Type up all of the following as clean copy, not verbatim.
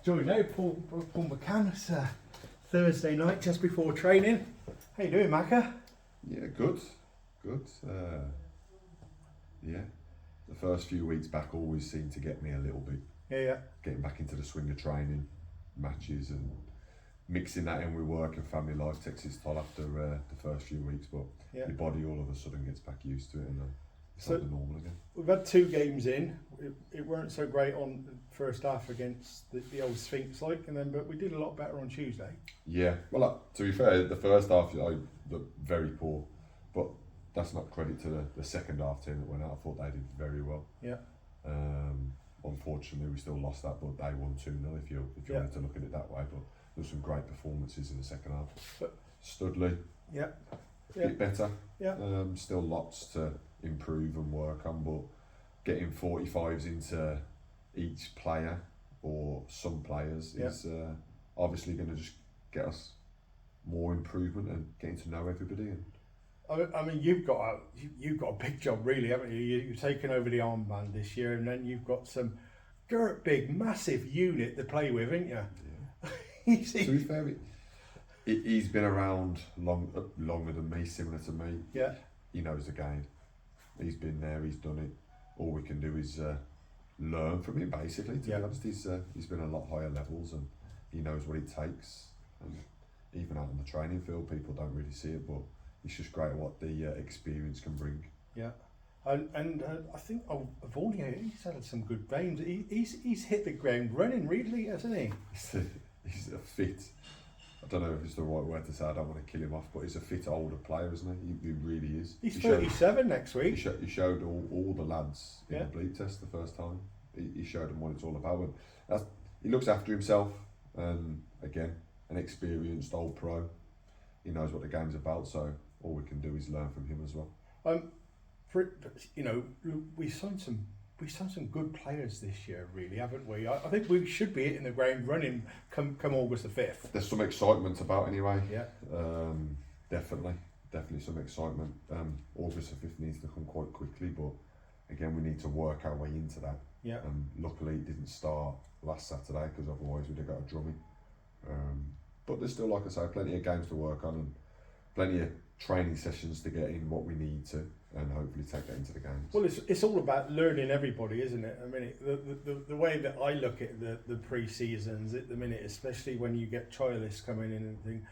Joy now, Paul McCone. It's Thursday night just before training. How you doing, Macca? Yeah, good. Yeah, the first few weeks back always seemed to get me a little bit. Yeah. Getting back into the swing of training, matches, and mixing that in with work and family life takes its toll after the first few weeks. But your body all of a sudden gets back used to it, and it's like the normal again. We've had 2 games in. It weren't so great on the first half against the old Sphinx, but we did a lot better on Tuesday. Yeah, well, to be fair, the first half I looked very poor, but that's not credit to the second half team that went out. I thought they did very well. Yeah. Unfortunately, we still lost that, but they won 2-0 if you wanted to look at it that way. But there were some great performances in the second half. But Studley, a bit better. Yeah. Still lots to improve and work on, but getting 45s into each player or some players is obviously going to just get us more improvement and getting to know everybody. And I mean, you've got a big job, really, haven't you? You've taken over the armband this year, and then you've got some big, massive unit to play with, haven't you? Yeah. To be fair, he's been around longer than me, similar to me. Yeah. He knows the game. He's been there. He's done it. All we can do is learn from him, basically. To be honest, he's been a lot higher levels, and he knows what it takes. And even out on the training field, people don't really see it, but it's just great what the experience can bring. Yeah, and I think he's had some good games. He's hit the ground running, really, hasn't he? He's a fit. I don't know if it's the right word to say. I don't want to kill him off, but he's a fit older player, isn't he? He really is. He's 37 next week. He showed all the lads in the bleed test the first time. He showed them what it's all about. And he looks after himself, and again, an experienced old pro. He knows what the game's about, so all we can do is learn from him as well. We signed some good players this year, really, haven't we? I think we should be hitting the ground running come August the 5th. There's some excitement about anyway. Yeah. Definitely some excitement. August the 5th needs to come quite quickly, but again, we need to work our way into that. Yeah. Luckily, it didn't start last Saturday, because otherwise we'd have got a drumming. But there's still, like I say, plenty of games to work on and plenty of training sessions to get in what we need to, and hopefully take that into the games. Well, it's all about learning everybody, isn't it? I mean, the way that I look at the pre-seasons at the minute, especially when you get trialists coming in and things,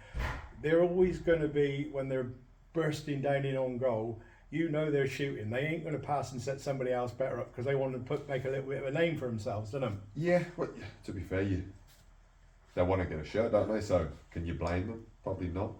they're always going to be, when they're bursting down in on goal, they're shooting. They ain't going to pass and set somebody else better up because they want to make a little bit of a name for themselves, don't they? Yeah, well, to be fair, they want to get a shirt, don't they? So can you blame them? Probably not.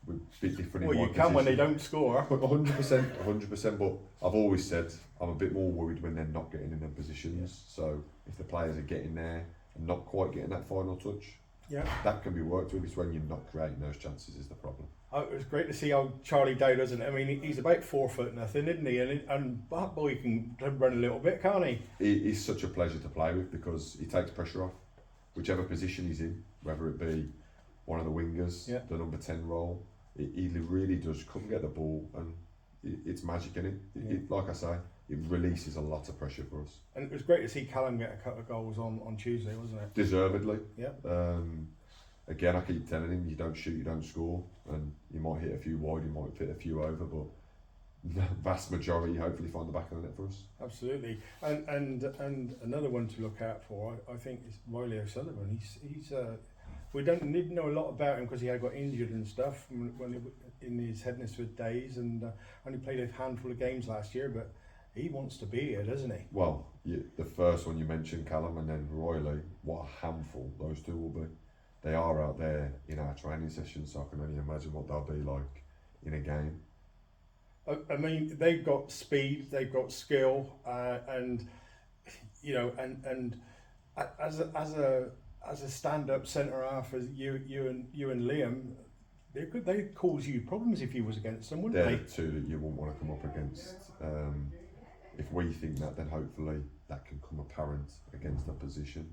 We're a bit different. Well, you can when they don't score. 100%. But I've always said I'm a bit more worried when they're not getting in their positions. Yeah. So if the players are getting there and not quite getting that final touch, that can be worked with. It's when you're not creating those chances is the problem. It was great to see how Charlie Dow doesn't. I mean, he's about 4 foot nothing, isn't he? And that boy can run a little bit, can't he? He's such a pleasure to play with because he takes pressure off, whichever position he's in, whether it be one of the wingers, the number 10 role. He really does come get the ball, and it's magic in it. Like I say, it releases a lot of pressure for us. And it was great to see Callum get a couple of goals on Tuesday, wasn't it? Deservedly. Yeah. Again, I keep telling him, you don't shoot, you don't score, and you might hit a few wide, you might hit a few over, but the vast majority hopefully find the back of the net for us. Absolutely. And another one to look out for, I think, is Riley O'Sullivan. He's we don't need to know a lot about him because he had got injured and stuff in his Hednesford days, and only played a handful of games last year, but he wants to be here, doesn't he? Well, the first one you mentioned, Callum, and then Royley, what a handful those two will be. They are out there in our training sessions, so I can only imagine what they'll be like in a game. I mean, they've got speed, they've got skill, and as a stand-up centre half, as you and Liam, they cause you problems if you was against them, wouldn't they? They're the two that you wouldn't want to come up against. If we think that, then hopefully that can come apparent against the position.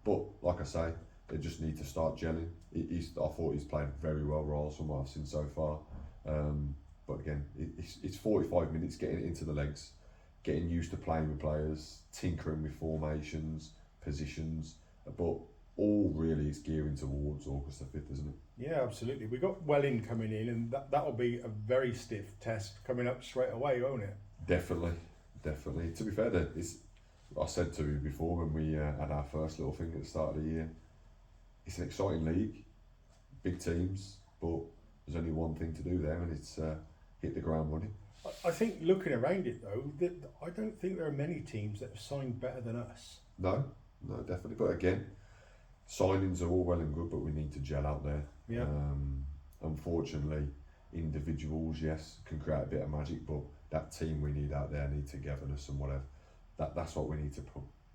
But like I say, they just need to start gelling. I thought he's played very well, Royals, from what I've seen so far. But again, it's 45 minutes getting it into the legs, getting used to playing with players, tinkering with formations, positions, but all really is gearing towards August the 5th, isn't it? Yeah, absolutely. We got Welling coming in, and that'll be a very stiff test coming up straight away, won't it? Definitely. To be fair, I said to you before when we had our first little thing at the start of the year, it's an exciting league, big teams, but there's only one thing to do there, and it's hit the ground running. I think looking around it though, I don't think there are many teams that have signed better than us. No, definitely. But again, signings are all well and good, but we need to gel out there. Yeah. Unfortunately, individuals, yes, can create a bit of magic, but that team we need out there need togetherness and whatever. That's what we need to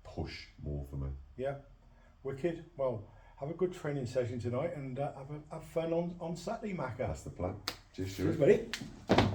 push more for me. Yeah, wicked. Well, have a good training session tonight and have fun on Saturday, Macca. That's the plan. Cheers, Cheers, Stuart. buddy.